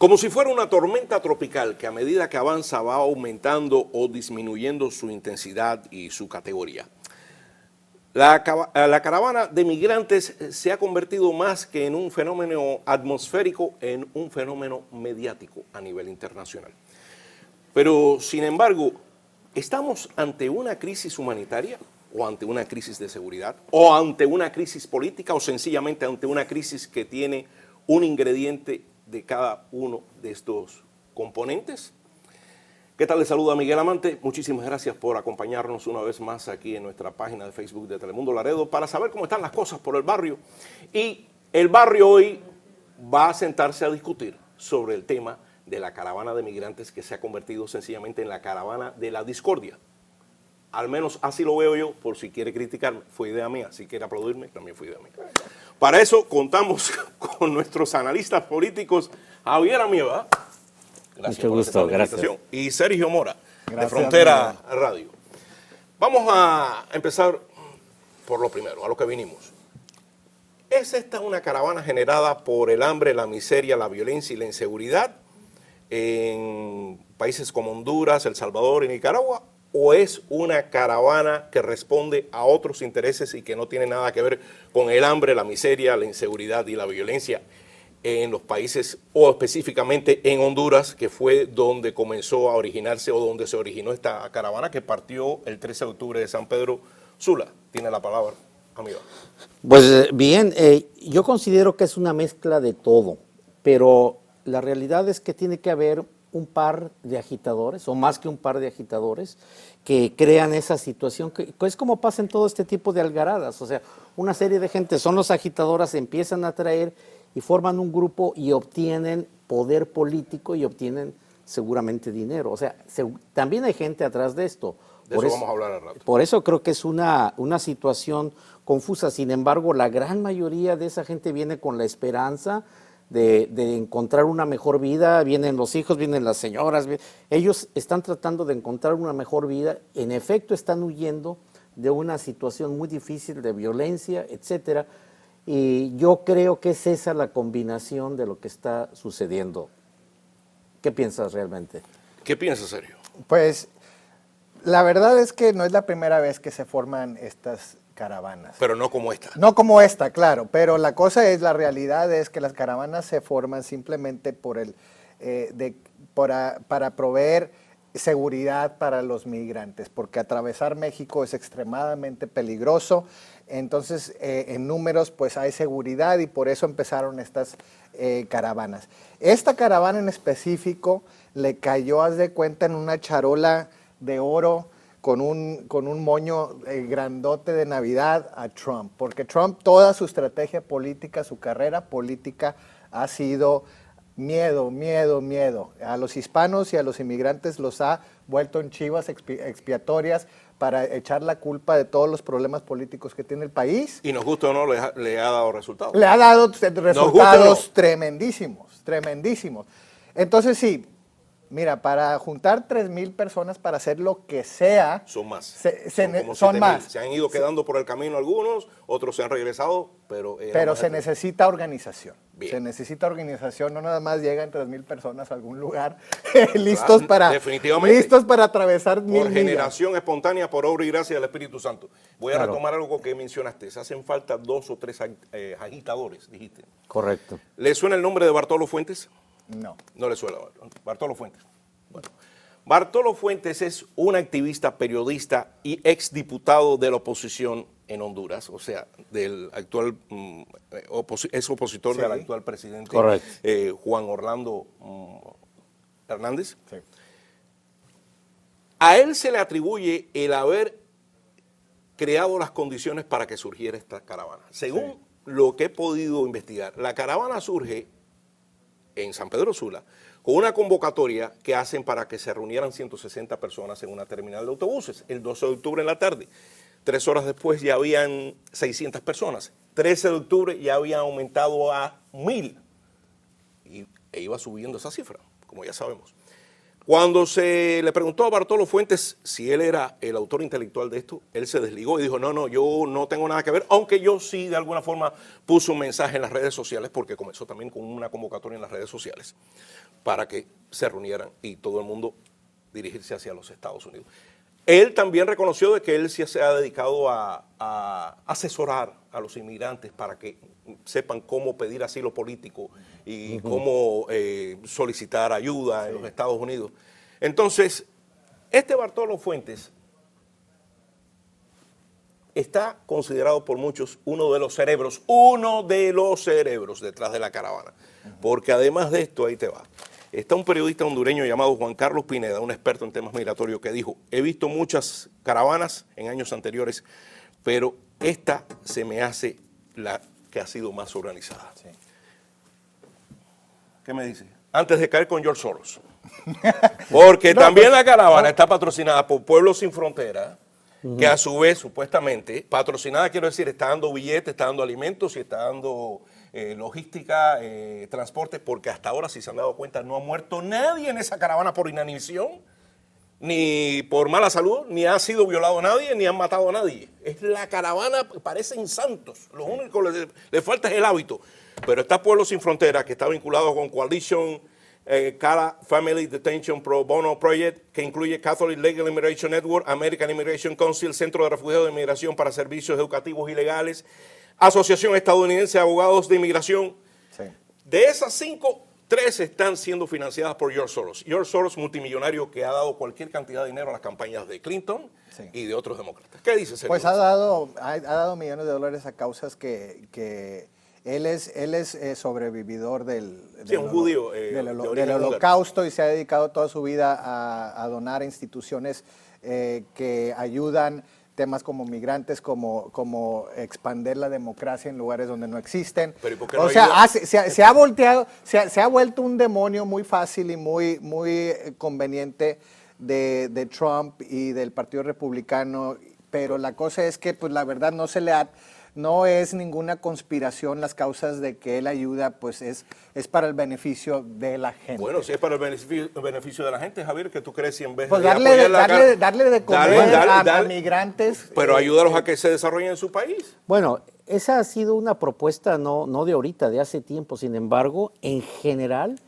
Como si fuera una tormenta tropical que a medida que avanza va aumentando o disminuyendo su intensidad y su categoría. La caravana de migrantes se ha convertido más que en un fenómeno atmosférico, en un fenómeno mediático a nivel internacional. Pero, sin embargo, ¿estamos ante una crisis humanitaria o ante una crisis de seguridad o ante una crisis política o sencillamente ante una crisis que tiene un ingrediente de cada uno de estos componentes? ¿Qué tal? Les saluda Miguel Amante. Muchísimas gracias por acompañarnos una vez más aquí en nuestra página de Facebook de Telemundo Laredo para saber cómo están las cosas por el barrio. Y el barrio hoy va a sentarse a discutir sobre el tema de la caravana de migrantes que se ha convertido sencillamente en la caravana de la discordia. Al menos así lo veo yo, por si quiere criticarme, fue idea mía. Si quiere aplaudirme, también fue idea mía. Para eso contamos con nuestros analistas políticos, Javier Amieva. Gracias. Mucho gusto, gracias. Y Sergio Mora, gracias, de Frontera Radio. Vamos a empezar por lo primero, a lo que vinimos. ¿Es esta una caravana generada por el hambre, la miseria, la violencia y la inseguridad en países como Honduras, El Salvador y Nicaragua? ¿O es una caravana que responde a otros intereses y que no tiene nada que ver con el hambre, la miseria, la inseguridad y la violencia en los países, o específicamente en Honduras, que fue donde comenzó a originarse o donde se originó esta caravana que partió el 13 de octubre de San Pedro Sula? Tiene la palabra, amigo. Pues bien, yo considero que es una mezcla de todo, pero la realidad es que tiene que haber un par de agitadores, o más que un par de agitadores, que crean esa situación, que es como pasa en todo este tipo de algaradas. O sea, una serie de gente son los agitadores, empiezan a atraer y forman un grupo y obtienen poder político y obtienen seguramente dinero. O sea, también hay gente atrás de esto. De eso vamos a hablar al rato. Por eso creo que es una situación confusa. Sin embargo, la gran mayoría de esa gente viene con la esperanza de encontrar una mejor vida. Vienen los hijos, vienen las señoras. Ellos están tratando de encontrar una mejor vida. En efecto, están huyendo de una situación muy difícil de violencia, etcétera. Y yo creo que es esa la combinación de lo que está sucediendo. ¿Qué piensas realmente? ¿Qué piensas, Sergio? Pues la verdad es que no es la primera vez que se forman estas caravanas. Pero no como esta. No como esta, claro, pero la cosa es, la realidad es que las caravanas se forman simplemente por para proveer seguridad para los migrantes, porque atravesar México es extremadamente peligroso. Entonces, en números, pues hay seguridad y por eso empezaron estas caravanas. Esta caravana en específico le cayó, haz de cuenta, en una charola de oro con un moño grandote de Navidad a Trump, porque Trump, toda su estrategia política, su carrera política ha sido miedo, miedo, miedo. A los hispanos y a los inmigrantes los ha vuelto en chivas expiatorias para echar la culpa de todos los problemas políticos que tiene el país. Y nos gusta o no, le ha dado resultados. Le ha dado resultados tremendísimos, tremendísimos. Entonces sí, mira, para juntar 3,000 personas para hacer lo que sea. Son más. Son más. Se han ido quedando por el camino algunos, otros se han regresado, pero se necesita organización. Bien. Se necesita organización, no nada más llegan 3,000 personas a algún lugar listos, listos para atravesar 1,000 por generación espontánea, por obra y gracia del Espíritu Santo. Voy a retomar algo que mencionaste. Se hacen falta 2 o 3 agitadores, dijiste. Correcto. ¿Le suena el nombre de Bartolo Fuentes? No. No le suena. Bartolo Fuentes. Bueno, Bartolo Fuentes es un activista, periodista y exdiputado de la oposición en Honduras, o sea, del actual, es opositor del actual presidente Juan Orlando Hernández. Sí. A él se le atribuye el haber creado las condiciones para que surgiera esta caravana. Según lo que he podido investigar, la caravana surge en San Pedro Sula con una convocatoria que hacen para que se reunieran 160 personas en una terminal de autobuses el 12 de octubre en la tarde. 3 horas después ya habían 600 personas. 13 de octubre ya habían aumentado a 1,000 e iba subiendo esa cifra, como ya sabemos. Cuando se le preguntó a Bartolo Fuentes si él era el autor intelectual de esto, él se desligó y dijo, no, yo no tengo nada que ver, aunque yo sí de alguna forma puse un mensaje en las redes sociales, porque comenzó también con una convocatoria en las redes sociales, para que se reunieran y todo el mundo dirigirse hacia los Estados Unidos. Él también reconoció de que él sí se ha dedicado a asesorar a los inmigrantes para que sepan cómo pedir asilo político y cómo solicitar ayuda en los Estados Unidos. Entonces, este Bartolo Fuentes está considerado por muchos uno de los cerebros detrás de la caravana. Porque además de esto, ahí te va. Está un periodista hondureño llamado Juan Carlos Pineda, un experto en temas migratorios, que dijo, he visto muchas caravanas en años anteriores, pero esta se me hace la que ha sido más organizada. Sí. ¿Qué me dice? Antes de caer con George Soros. Porque también la caravana está patrocinada por Pueblos Sin Frontera, que a su vez, supuestamente, patrocinada, quiero decir, está dando billetes, está dando alimentos y está dando logística, transporte, porque hasta ahora, si se han dado cuenta, no ha muerto nadie en esa caravana por inanición, ni por mala salud, ni ha sido violado a nadie, ni han matado a nadie. Es la caravana, parecen santos, lo único que les falta es el hábito. Pero está Pueblos Sin Fronteras, que está vinculado con Coalition Cara Family Detention Pro Bono Project, que incluye Catholic Legal Immigration Network, American Immigration Council, Centro de Refugiados de Inmigración para Servicios Educativos y Legales, Asociación Estadounidense de Abogados de Inmigración. Sí. De esas 5, 3 están siendo financiadas por George Soros. George Soros, multimillonario que ha dado cualquier cantidad de dinero a las campañas de Clinton y de otros demócratas. ¿Qué dice, Sergio? Pues ha dado millones de dólares a causas que él es sobrevividor del Holocausto y se ha dedicado toda su vida a donar a instituciones que ayudan temas como migrantes, como expandir la democracia en lugares donde no existen. Pero ¿por qué no ayuda? Se ha vuelto un demonio muy fácil y muy conveniente de Trump y del Partido Republicano, pero la cosa es que pues la verdad no es ninguna conspiración las causas de que él ayuda, pues es para el beneficio de la gente. Bueno, si es para el beneficio de la gente, Javier, ¿qué tú crees si en vez pues de darle de comer a migrantes? Pero ayúdalos a que se desarrollen en su país. Bueno, esa ha sido una propuesta no de ahorita, de hace tiempo. Sin embargo, en general,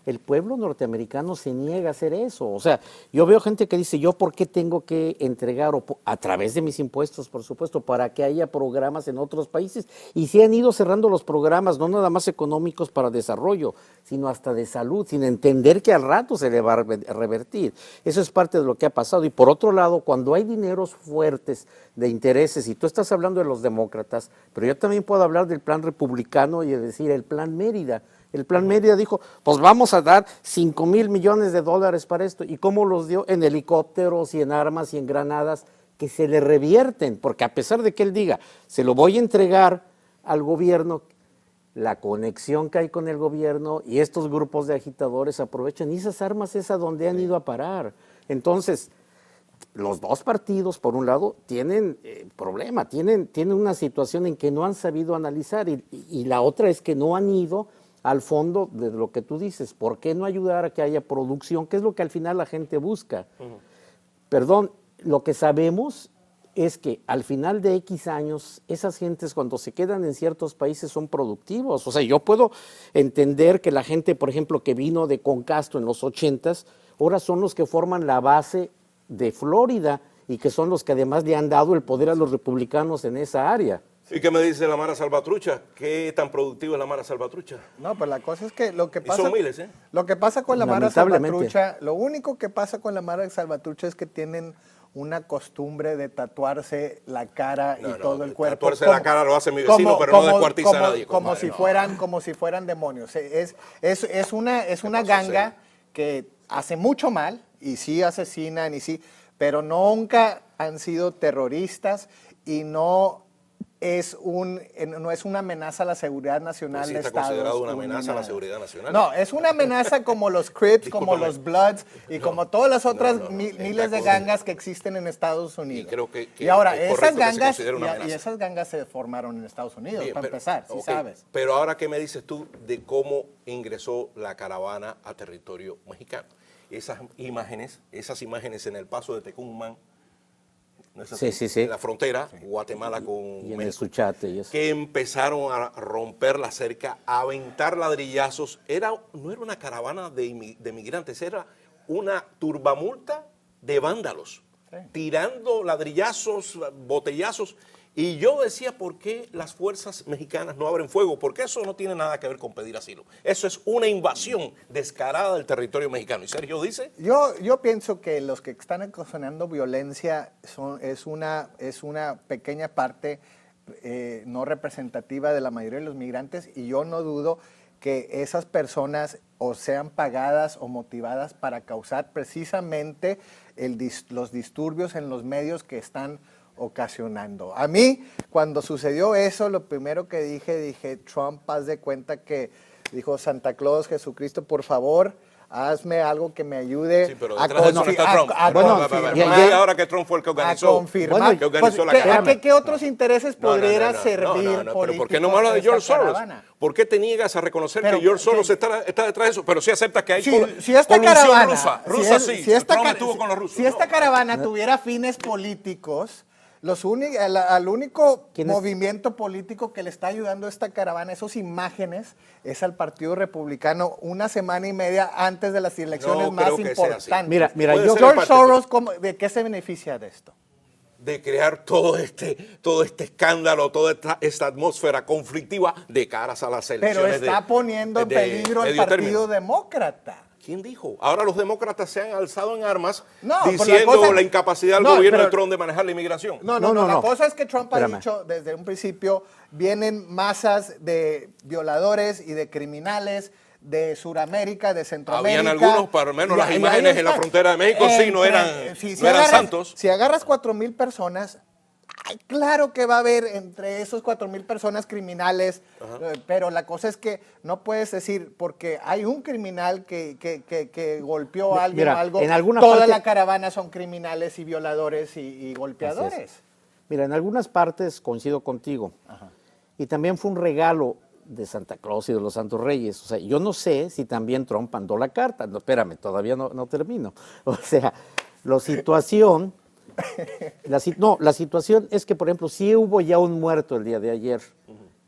el pueblo norteamericano se niega a hacer eso. O sea, yo veo gente que dice, ¿yo por qué tengo que entregar, a través de mis impuestos, por supuesto, para que haya programas en otros países? Y se han ido cerrando los programas, no nada más económicos para desarrollo, sino hasta de salud, sin entender que al rato se le va a revertir. Eso es parte de lo que ha pasado. Y por otro lado, cuando hay dineros fuertes de intereses, y tú estás hablando de los demócratas, pero yo también puedo hablar del plan republicano y de decir el plan Mérida. El plan Mérida dijo, pues vamos a dar 5,000 millones de dólares para esto. ¿Y cómo los dio? En helicópteros y en armas y en granadas que se le revierten, porque a pesar de que él diga, se lo voy a entregar al gobierno, la conexión que hay con el gobierno y estos grupos de agitadores aprovechan, y esas armas es a donde han ido a parar. Entonces, los dos partidos, por un lado, tienen problema, tienen una situación en que no han sabido analizar y la otra es que no han ido al fondo de lo que tú dices. ¿Por qué no ayudar a que haya producción? ¿Qué es lo que al final la gente busca? Perdón, lo que sabemos es que al final de X años, esas gentes cuando se quedan en ciertos países son productivos. O sea, yo puedo entender que la gente, por ejemplo, que vino de Concastro en los 80s, ahora son los que forman la base de Florida y que son los que además le han dado el poder a los republicanos en esa área. ¿Y qué me dice la Mara Salvatrucha? ¿Qué tan productiva es la Mara Salvatrucha? No, pues la cosa es que lo que pasa... Y son miles, ¿eh? Lo que pasa con la Mara Salvatrucha, lo único que pasa con la Mara Salvatrucha es que tienen una costumbre de tatuarse la cara y todo el cuerpo. Tatuarse la cara lo hace mi vecino, pero no descuartiza a nadie. Como si fueran demonios. Es una ganga que hace mucho mal y sí asesinan y sí, pero nunca han sido terroristas y no es una amenaza a la seguridad nacional de Estados Unidos. ¿Está considerado una amenaza a la seguridad nacional? No, es una amenaza como los Crips, como los Bloods y como todas las otras miles de gangas que existen en Estados Unidos. Y creo que ahora, esas gangas se formaron en Estados Unidos, bien, para empezar, si sabes. Pero ahora, ¿qué me dices tú de cómo ingresó la caravana a territorio mexicano? esas imágenes en el paso de Tecumán, ¿no es Sí, así? sí, sí. En la frontera, Guatemala con Y en el México, Suchate y eso. que empezaron a romper la cerca, a aventar ladrillazos. No era una caravana de migrantes, era una turbamulta de vándalos, tirando ladrillazos, botellazos. Y yo decía, ¿por qué las fuerzas mexicanas no abren fuego? Porque eso no tiene nada que ver con pedir asilo. Eso es una invasión descarada del territorio mexicano. Y Sergio dice... Yo pienso que los que están ocasionando violencia es una pequeña parte no representativa de la mayoría de los migrantes, y yo no dudo que esas personas o sean pagadas o motivadas para causar precisamente los disturbios en los medios que están ocasionando. A mí, cuando sucedió eso, lo primero que dije, Trump, haz de cuenta que dijo Santa Claus, Jesucristo, por favor, hazme algo que me ayude Sí, pero detrás de eso no está Trump. Ahora que Trump fue el que organizó, confirmar. que organizó la ¿A caravana. qué otros intereses podría servir pero ¿por qué no me hablas de George Soros? ¿Por qué te niegas a reconocer que George Soros está detrás de eso? Pero sí aceptas que hay si esta caravana, rusa sí, Trump estuvo con los rusos. Si esta caravana tuviera fines políticos, al único movimiento político que le está ayudando a esta caravana, esas imágenes, es al Partido Republicano una semana y media antes de las elecciones más importantes. Mira, George Soros, ¿de qué se beneficia de esto? De crear todo este escándalo, toda esta atmósfera conflictiva de caras a las elecciones. Pero está poniendo en peligro al Partido Demócrata. ¿Quién dijo? Ahora los demócratas se han alzado en armas pues diciendo la incapacidad del gobierno de Trump de manejar la inmigración. No. La cosa es que Trump ha dicho desde un principio, vienen masas de violadores y de criminales de Sudamérica, de Centroamérica. Habían algunos, por lo menos las imágenes en la frontera de México, no eran santos. Si agarras 4,000 personas, claro que va a haber entre esos 4,000 personas criminales, pero la cosa es que no puedes decir, porque hay un criminal que golpeó a alguien o algo, toda la caravana son criminales y violadores y golpeadores. Mira, en algunas partes coincido contigo. Y también fue un regalo de Santa Claus y de los Santos Reyes. O sea, yo no sé si también Trump mandó la carta. No, espérame, todavía no termino. O sea, la situación es que, por ejemplo, sí hubo ya un muerto el día de ayer.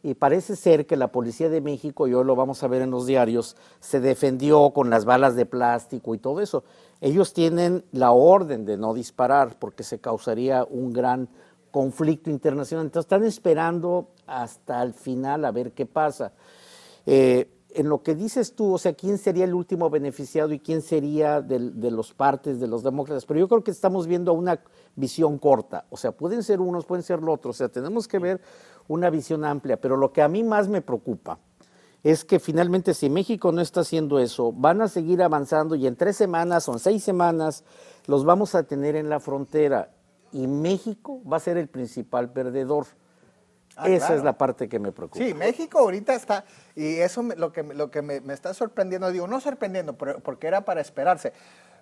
Y parece ser que la Policía de México, y hoy lo vamos a ver en los diarios, se defendió con las balas de plástico y todo eso. Ellos tienen la orden de no disparar porque se causaría un gran conflicto internacional. Entonces están esperando hasta el final a ver qué pasa. En lo que dices tú, o sea, ¿quién sería el último beneficiado y quién sería de los partes de los demócratas? Pero yo creo que estamos viendo una visión corta. O sea, pueden ser unos, pueden ser los otros. O sea, tenemos que ver una visión amplia. Pero lo que a mí más me preocupa es que finalmente si México no está haciendo eso, van a seguir avanzando y en 3 semanas o en 6 semanas los vamos a tener en la frontera. Y México va a ser el principal perdedor. Esa es la parte que me preocupa. Sí, México ahorita está, y eso lo que me está sorprendiendo, digo, no sorprendiendo, porque era para esperarse,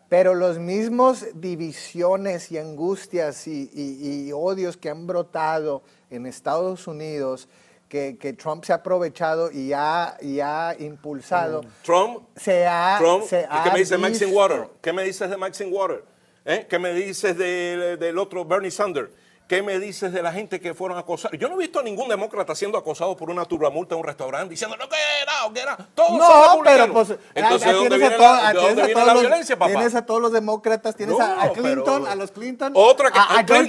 pero los mismos divisiones y angustias y odios que han brotado en Estados Unidos, que Trump se ha aprovechado y ha impulsado. Trump, ¿qué me dices de visto. Maxine Waters? ¿Qué me dices de Maxine Waters? ¿Qué me dices del otro Bernie Sanders? ¿Qué me dices de la gente que fueron acosados? Yo no he visto a ningún demócrata siendo acosado por una turbamulta en un restaurante diciendo, no, que era. Todos son republicanos. Pues, entonces, ¿de dónde viene la violencia, papá? Tienes a todos los demócratas, tienes a Clinton, a los Clinton. Otra que,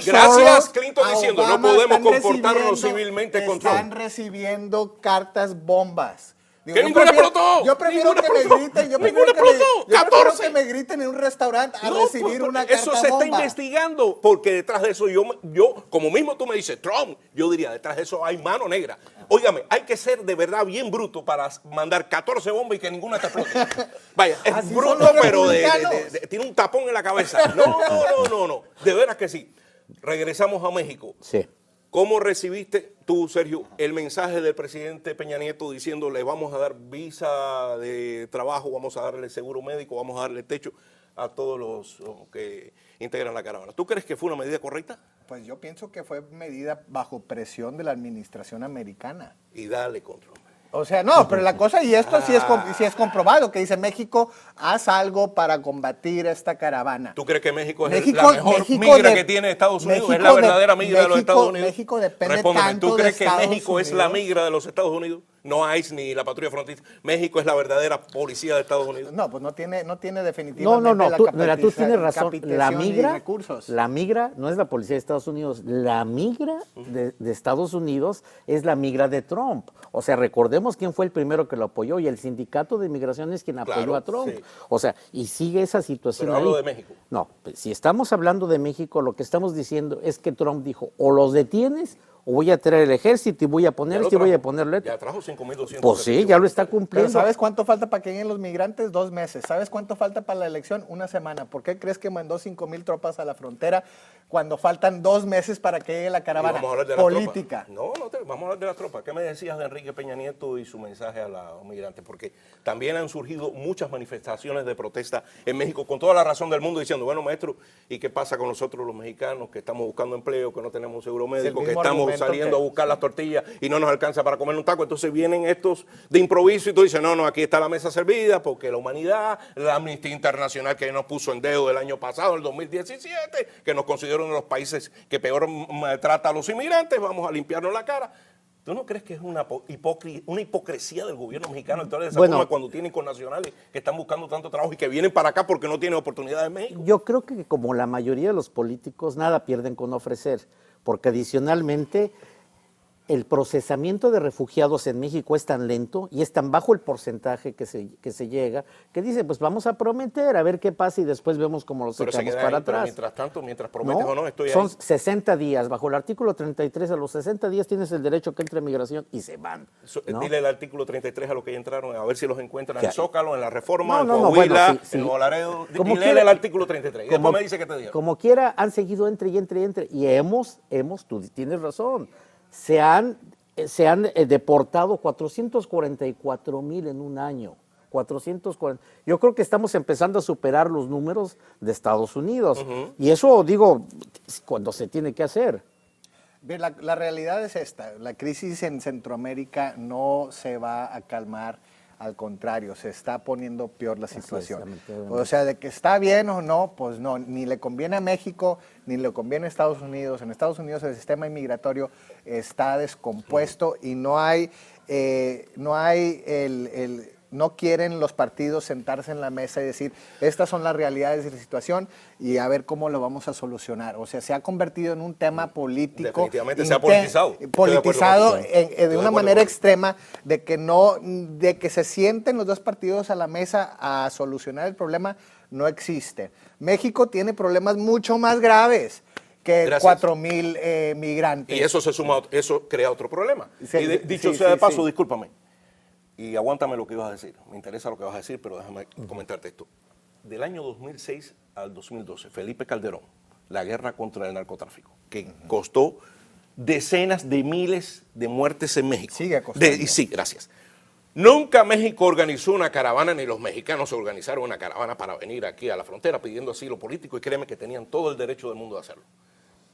gracias Clinton diciendo, Obama, no podemos comportarnos civilmente con Trump. Están recibiendo cartas bombas. Digo, ¡Que ninguna explotó! Yo prefiero que me griten, yo prefiero que me griten en un restaurante a recibir una carta Eso se bomba. está investigando, porque detrás de eso yo, como mismo tú me dices, Trump, yo diría, detrás de eso hay mano negra. Óigame, hay que ser de verdad bien bruto para mandar 14 bombas y que ninguna te explote. Vaya, es Así bruto, son los pero republicanos. tiene un tapón en la cabeza. No. De veras que sí. Regresamos a México. Sí. ¿Cómo recibiste tú, Sergio, el mensaje del presidente Peña Nieto diciendo le vamos a dar visa de trabajo, vamos a darle seguro médico, vamos a darle techo a todos los que integran la caravana? ¿Tú crees que fue una medida correcta? Pues yo pienso que fue medida bajo presión de la administración americana. Y dale control. O sea, no, pero la cosa, y esto sí es comprobado, que dice México, haz algo para combatir esta caravana. ¿Tú crees que México es la mejor migra que tiene Estados Unidos? ¿Es la verdadera migra de los Estados Unidos? México depende Respóndeme, tanto ¿tú crees de que Estados México es la migra de los Estados Unidos? No ICE ni la patrulla fronteriza. México es la verdadera policía de Estados Unidos. No, pues no tiene definitivamente tú tienes razón. recursos. La migra no es la policía de Estados Unidos. La migra de Estados Unidos es la migra de Trump. O sea, recordemos quién fue el primero que lo apoyó, y el sindicato de inmigración es quien apoyó a Trump. Sí. O sea, y sigue esa situación. Pero hablo de México. No, pues, si estamos hablando de México, lo que estamos diciendo es que Trump dijo, o los detienes, o voy a traer el ejército y voy a poner esto y voy a ponerle. Ya trajo 5,200. Pues sí, ya lo está cumpliendo. Pero ¿sabes cuánto falta para que lleguen los migrantes? 2 meses. ¿Sabes cuánto falta para la elección? 1 semana. ¿Por qué crees que mandó 5,000 tropas a la frontera cuando faltan 2 meses para que llegue la caravana política? Vamos a hablar de la tropa. ¿Qué me decías de Enrique Peña Nieto y su mensaje a los migrantes? Porque también han surgido muchas manifestaciones de protesta en México, con toda la razón del mundo, diciendo, bueno, maestro, ¿y qué pasa con nosotros los mexicanos que estamos buscando empleo, que no tenemos un seguro médico, que estamos saliendo a buscar las tortillas y no nos alcanza para comer un taco? Entonces vienen estos de improviso y tú dices, no, aquí está la mesa servida, porque la humanidad, la Amnistía Internacional que nos puso en dedo el año pasado, el 2017, que nos considera uno de los países que peor trata a los inmigrantes, vamos a limpiarnos la cara. ¿Tú no crees que es una hipocresía del gobierno mexicano actuar de esa forma cuando tienen connacionales que están buscando tanto trabajo y que vienen para acá porque no tienen oportunidades en México? Yo creo que como la mayoría de los políticos, nada pierden con ofrecer, porque adicionalmente el procesamiento de refugiados en México es tan lento y es tan bajo el porcentaje que se llega, que dice, pues vamos a prometer, a ver qué pasa y después vemos cómo los echamos para atrás. Pero mientras tanto, mientras prometes o no, estoy ahí. Son 60 días, bajo el artículo 33, a los 60 días tienes el derecho que entre migración y se van. Dile el artículo 33 a los que ya entraron, a ver si los encuentran en Zócalo, en la Reforma, en Coahuila, en Nuevo Laredo. Dile el artículo 33 y después me dice que te diga. Como quiera, han seguido entre y hemos, tú tienes razón, se han deportado 444,000 en un año. 440. Yo creo que estamos empezando a superar los números de Estados Unidos. Y eso, digo, cuando se tiene que hacer. Bien, la realidad es esta. La crisis en Centroamérica no se va a calmar. Al contrario, se está poniendo peor la situación. O sea, de que está bien o no, pues no, ni le conviene a México, ni le conviene a Estados Unidos. En Estados Unidos el sistema inmigratorio está descompuesto y no quieren los partidos sentarse en la mesa y decir, estas son las realidades de la situación y a ver cómo lo vamos a solucionar. O sea, se ha convertido en un tema político. Definitivamente se ha politizado. Politizado de una manera extrema, de que se sienten los dos partidos a la mesa a solucionar el problema, no existe. México tiene problemas mucho más graves que 4,000 migrantes. Y eso se suma, eso crea otro problema. Dicho sea de paso, discúlpame. Y aguántame lo que ibas a decir, me interesa lo que vas a decir, pero déjame comentarte esto. Del año 2006 al 2012, Felipe Calderón, la guerra contra el narcotráfico, que costó decenas de miles de muertes en México. Sigue costando. Sí, gracias. Nunca México organizó una caravana, ni los mexicanos se organizaron una caravana para venir aquí a la frontera pidiendo asilo político, y créeme que tenían todo el derecho del mundo de hacerlo.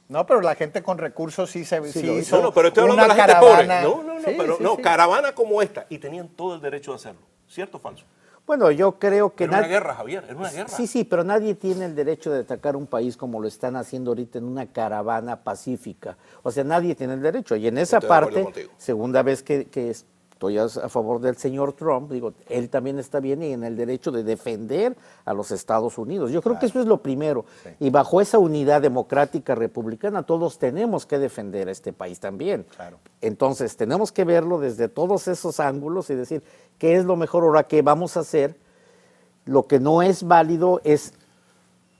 No, pero la gente con recursos sí hizo. No, pero estoy hablando de la gente pobre. Caravana como esta. Y tenían todo el derecho de hacerlo. ¿Cierto o falso? Bueno, yo creo que... Era una guerra, Javier, era una guerra. Sí, pero nadie tiene el derecho de atacar un país como lo están haciendo ahorita en una caravana pacífica. O sea, nadie tiene el derecho. Y en esa parte, segunda vez que estoy a favor del señor Trump, digo, él también está bien y en el derecho de defender a los Estados Unidos. Yo creo que eso es lo primero. Sí. Y bajo esa unidad democrática republicana, todos tenemos que defender a este país también. Claro. Entonces, tenemos que verlo desde todos esos ángulos y decir, ¿qué es lo mejor ahora que vamos a hacer? Lo que no es válido es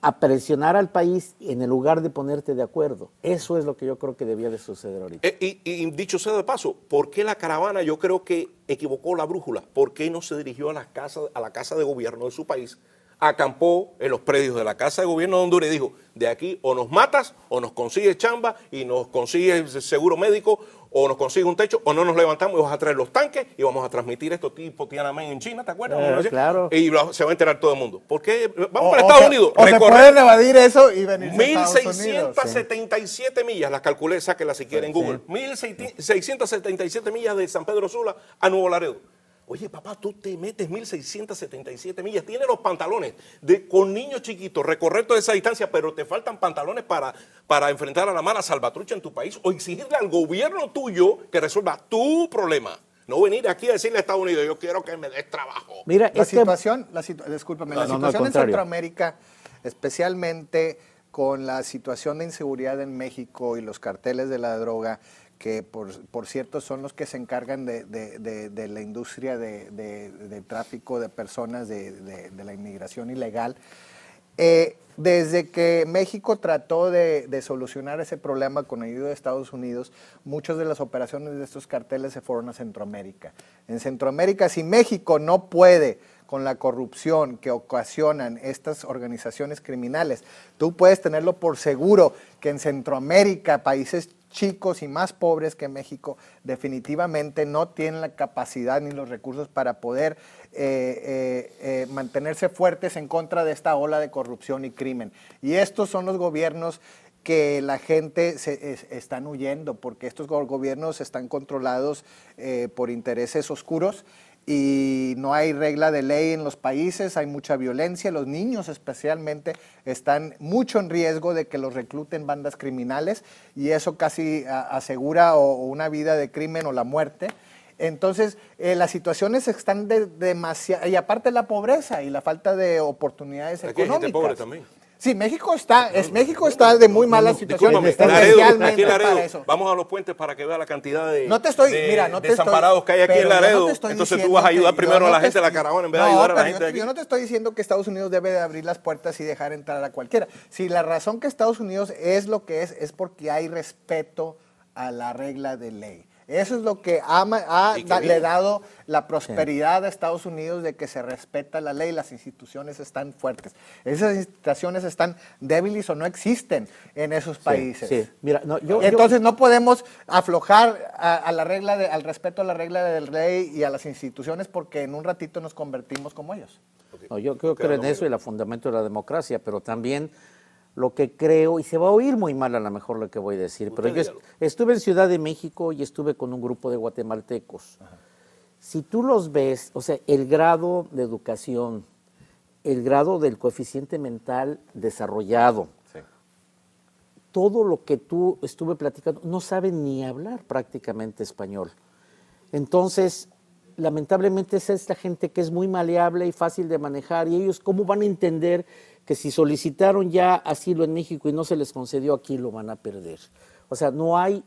a presionar al país en el lugar de ponerte de acuerdo. Eso es lo que yo creo que debía de suceder ahorita. Y dicho sea de paso, ¿por qué la caravana yo creo que equivocó la brújula? ¿Por qué no se dirigió a la casa de gobierno de su país acampó en los predios de la Casa de Gobierno de Honduras y dijo, de aquí o nos matas o nos consigues chamba y nos consigues seguro médico o nos consigues un techo o no nos levantamos y vas a traer los tanques y vamos a transmitir esto tipo Tiananmen en China, ¿te acuerdas? Claro. Y se va a enterar todo el mundo. ¿Por qué? Vamos para Estados Unidos. O se pueden evadir eso y venirse a Estados Unidos. 1677 millas, las calculé, sáquenlas si quieren en Google. 1677 millas de San Pedro Sula a Nuevo Laredo. Oye, papá, tú te metes 1677 millas, tienes los pantalones con niños chiquitos, recorrer toda esa distancia, pero te faltan pantalones para enfrentar a la mala salvatrucha en tu país o exigirle al gobierno tuyo que resuelva tu problema. No venir aquí a decirle a Estados Unidos, yo quiero que me des trabajo. Mira, discúlpame, la situación en contrario. Centroamérica, especialmente con la situación de inseguridad en México y los carteles de la droga, que por cierto son los que se encargan de la industria de tráfico de personas, de la inmigración ilegal. Desde que México trató de solucionar ese problema con ayuda de Estados Unidos, muchas de las operaciones de estos carteles se fueron a Centroamérica. En Centroamérica, si México no puede con la corrupción que ocasionan estas organizaciones criminales, tú puedes tenerlo por seguro que en Centroamérica, países chicos y más pobres que México, definitivamente no tienen la capacidad ni los recursos para poder mantenerse fuertes en contra de esta ola de corrupción y crimen. Y estos son los gobiernos que la gente están huyendo, porque estos gobiernos están controlados por intereses oscuros y no hay regla de ley en los países, hay mucha violencia, los niños especialmente están mucho en riesgo de que los recluten bandas criminales y eso casi asegura o una vida de crimen o la muerte. Entonces, las situaciones están demasiado, y aparte la pobreza y la falta de oportunidades Aquí económicas. hay gente pobre también. Sí, México está de muy mala situación, Aquí en Laredo, para eso. vamos a los puentes para que vea la cantidad de desamparados que hay aquí en Laredo. Entonces tú vas a ayudar primero a la gente de la caravana en vez de ayudar a la gente de aquí. Yo no te estoy diciendo que Estados Unidos debe de abrir las puertas y dejar entrar a cualquiera. Si la razón que Estados Unidos es lo que es porque hay respeto a la regla de ley. Eso es lo que le ha dado la prosperidad a Estados Unidos, de que se respeta la ley, las instituciones están fuertes. Esas instituciones están débiles o no existen en esos países. Sí. Mira, entonces no podemos aflojar al respeto a la regla de la ley y a las instituciones porque en un ratito nos convertimos como ellos. No, yo creo en eso y el fundamento de la democracia, pero también lo que creo, y se va a oír muy mal a lo mejor lo que voy a decir, pero yo estuve en Ciudad de México y estuve con un grupo de guatemaltecos. Ajá. Si tú los ves, o sea, el grado de educación, el grado del coeficiente mental desarrollado, sí, todo lo que tú estuve platicando, no saben ni hablar prácticamente español. Entonces, lamentablemente es esta gente que es muy maleable y fácil de manejar, y ellos ¿cómo van a entender que si solicitaron ya asilo en México y no se les concedió aquí, lo van a perder? O sea, no hay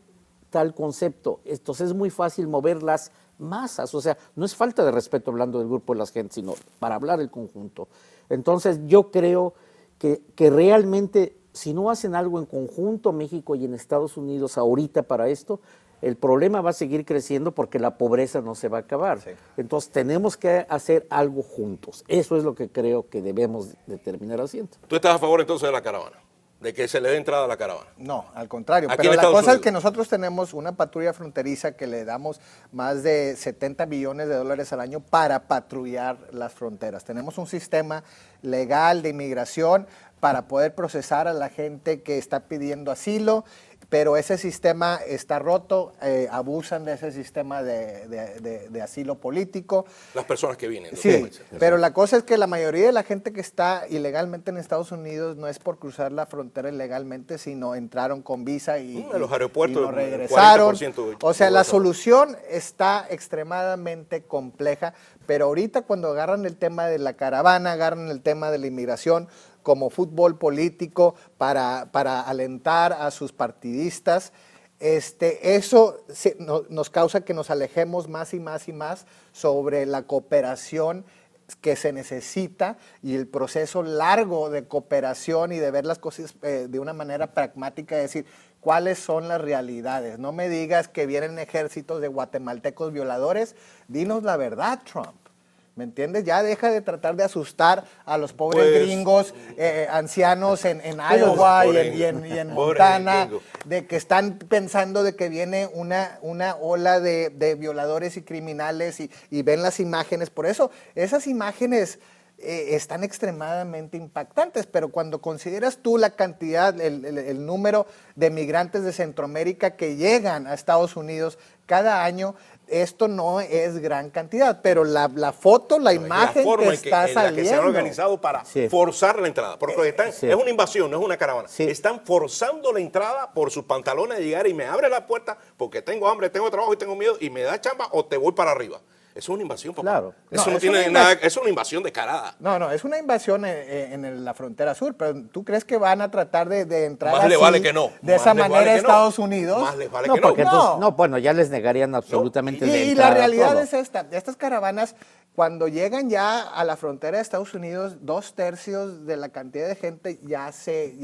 tal concepto. Entonces es muy fácil mover las masas. O sea, no es falta de respeto hablando del grupo de la gente, sino para hablar el conjunto. Entonces yo creo que realmente, si no hacen algo en conjunto México y en Estados Unidos ahorita para esto, el problema va a seguir creciendo porque la pobreza no se va a acabar. Sí. Entonces tenemos que hacer algo juntos. Eso es lo que creo que debemos de terminar haciendo. ¿Tú estás a favor entonces de la caravana? ¿De que se le dé entrada a la caravana? No, al contrario. Pero la cosa es que nosotros tenemos una patrulla fronteriza que le damos más de 70 billones de dólares al año para patrullar las fronteras. Tenemos un sistema legal de inmigración para poder procesar a la gente que está pidiendo asilo, pero ese sistema está roto, abusan de ese sistema de asilo político. Las personas que vienen. Sí, pero la cosa es que la mayoría de la gente que está ilegalmente en Estados Unidos no es por cruzar la frontera ilegalmente, sino entraron con visa y en los aeropuertos y no regresaron. 40% O sea, la solución está extremadamente compleja, pero ahorita cuando agarran el tema de la caravana, agarran el tema de la inmigración como fútbol político para alentar a sus partidistas, eso nos causa que nos alejemos más y más y más sobre la cooperación que se necesita y el proceso largo de cooperación y de ver las cosas de una manera pragmática, es decir, cuáles son las realidades. No me digas que vienen ejércitos de guatemaltecos violadores, dinos la verdad, Trump. ¿Me entiendes? Ya deja de tratar de asustar a los pobres Pues, gringos, ancianos en Iowa y en Montana, de que están pensando de que viene una ola de violadores y criminales y ven las imágenes. Por eso, esas imágenes están extremadamente impactantes, pero cuando consideras tú la cantidad, el número de migrantes de Centroamérica que llegan a Estados Unidos cada año, esto no es gran cantidad, pero la foto, la imagen que está saliendo. Que se han organizado para forzar la entrada, porque es una invasión, no es una caravana. Están forzando la entrada por sus pantalones de llegar y me abre la puerta porque tengo hambre, tengo trabajo y tengo miedo y me da chamba o te voy para arriba. Eso es una invasión, papá. Claro. Eso no tiene nada, es una invasión descarada. No, es una invasión en la frontera sur, pero ¿tú crees que van a tratar de entrar Más así, le vale que no. de esa manera a Estados Unidos? Más les vale No, que no. porque entonces, bueno, ya les negarían absolutamente de Y la entrada realidad todo. es esta, de estas caravanas, cuando llegan ya a la frontera de Estados Unidos, 2/3 de la cantidad de gente ya se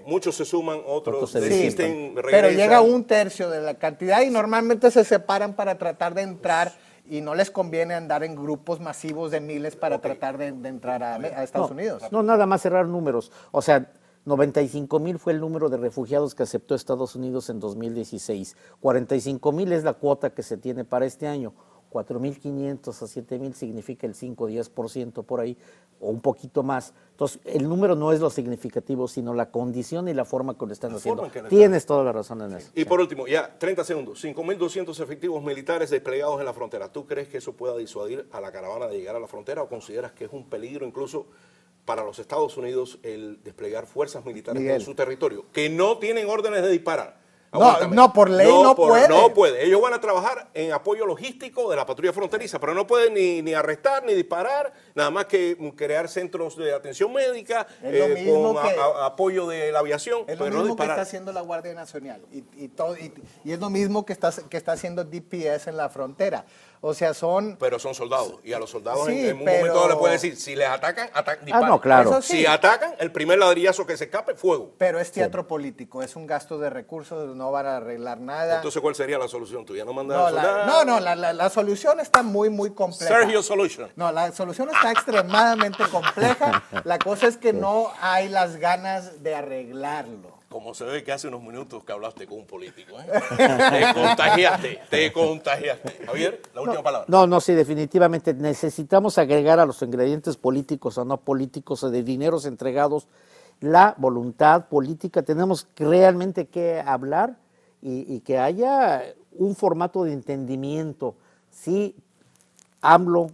Muchos se suman, otros se desisten, pero regresan. llega 1/3 de la cantidad y normalmente se separan para tratar de entrar y no les conviene andar en grupos masivos de miles para tratar de entrar a Estados Unidos. No, nada más cerrar números. O sea, 95,000 fue el número de refugiados que aceptó Estados Unidos en 2016. 45,000 es la cuota que se tiene para este año. 4,500 a 7,000 significa el 5-10% por ahí, o un poquito más. Entonces, el número no es lo significativo, sino la condición y la forma que lo están haciendo. Tienes toda la razón en eso. Y por último, ya 30 segundos, 5.200 efectivos militares desplegados en la frontera. ¿Tú crees que eso pueda disuadir a la caravana de llegar a la frontera o consideras que es un peligro incluso para los Estados Unidos el desplegar fuerzas militares en su territorio que no tienen órdenes de disparar? No, por ley no puede. No puede. Ellos van a trabajar en apoyo logístico de la patrulla fronteriza, pero no pueden ni arrestar ni disparar, nada más que crear centros de atención médica, con apoyo de la aviación. Es lo mismo que está haciendo la Guardia Nacional y es lo mismo que está haciendo DPS en la frontera. O sea, Pero son soldados, y a los soldados sí, en un momento le pueden decir, si les atacan, disparan. No, claro. Sí. Si atacan, el primer ladrillazo que se escape, fuego. Pero es teatro político, es un gasto de recursos, no van a arreglar nada. Entonces, ¿cuál sería la solución tuya? ¿No mandar la solución está muy compleja. Sergio Solution. No, la solución está extremadamente compleja. La cosa es que no hay las ganas de arreglarlo. Como se ve que hace unos minutos que hablaste con un político, ¿eh? Te contagiaste. Javier, la última palabra. No, sí, definitivamente necesitamos agregar a los ingredientes políticos o no políticos o de dineros entregados la voluntad política. Tenemos realmente que hablar y que haya un formato de entendimiento. Si AMLO,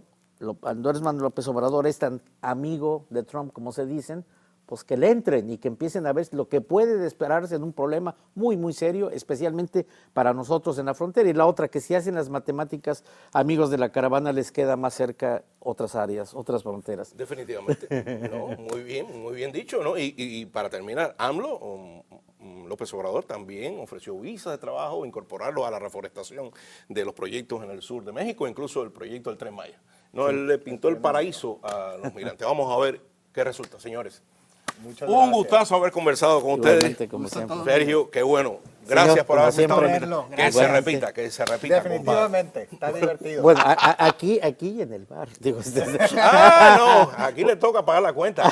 Andrés Manuel López Obrador, es tan amigo de Trump como se dicen, pues que le entren y que empiecen a ver lo que puede esperarse en un problema muy serio, especialmente para nosotros en la frontera. Y la otra, que si hacen las matemáticas, amigos de la caravana, les queda más cerca otras áreas, otras fronteras. Definitivamente. No, muy bien dicho, ¿no? Y para terminar, AMLO, López Obrador también ofreció visas de trabajo, incorporarlo a la reforestación de los proyectos en el sur de México, incluso el proyecto del Tren Maya. No, él le pintó el paraíso a los migrantes. Vamos a ver qué resulta, señores. Muchas gracias. Un gustazo haber conversado con ustedes. Como siempre. Sergio, qué bueno. Gracias Señor, por haber siempre. estado. Que se repita, Definitivamente, está divertido. Bueno, aquí en el bar. Digo, no, aquí le toca pagar la cuenta.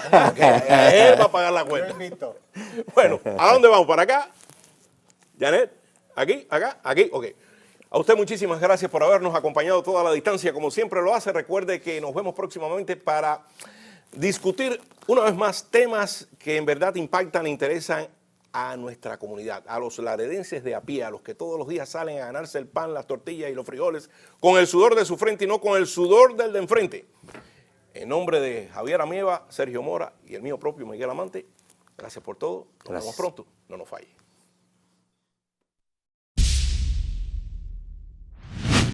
Él va a pagar la cuenta. Bueno, ¿a dónde vamos? ¿Para acá? Janet, ¿aquí? ¿Acá? ¿Aquí? Ok. A usted muchísimas gracias por habernos acompañado toda la distancia, como siempre lo hace. Recuerde que nos vemos próximamente para discutir una vez más temas que en verdad impactan e interesan a nuestra comunidad, a los laredenses de a pie, a los que todos los días salen a ganarse el pan, las tortillas y los frijoles con el sudor de su frente y no con el sudor del de enfrente. En nombre de Javier Amieva, Sergio Mora y el mío propio Miguel Amante, gracias por todo. Nos vemos pronto. No nos falle.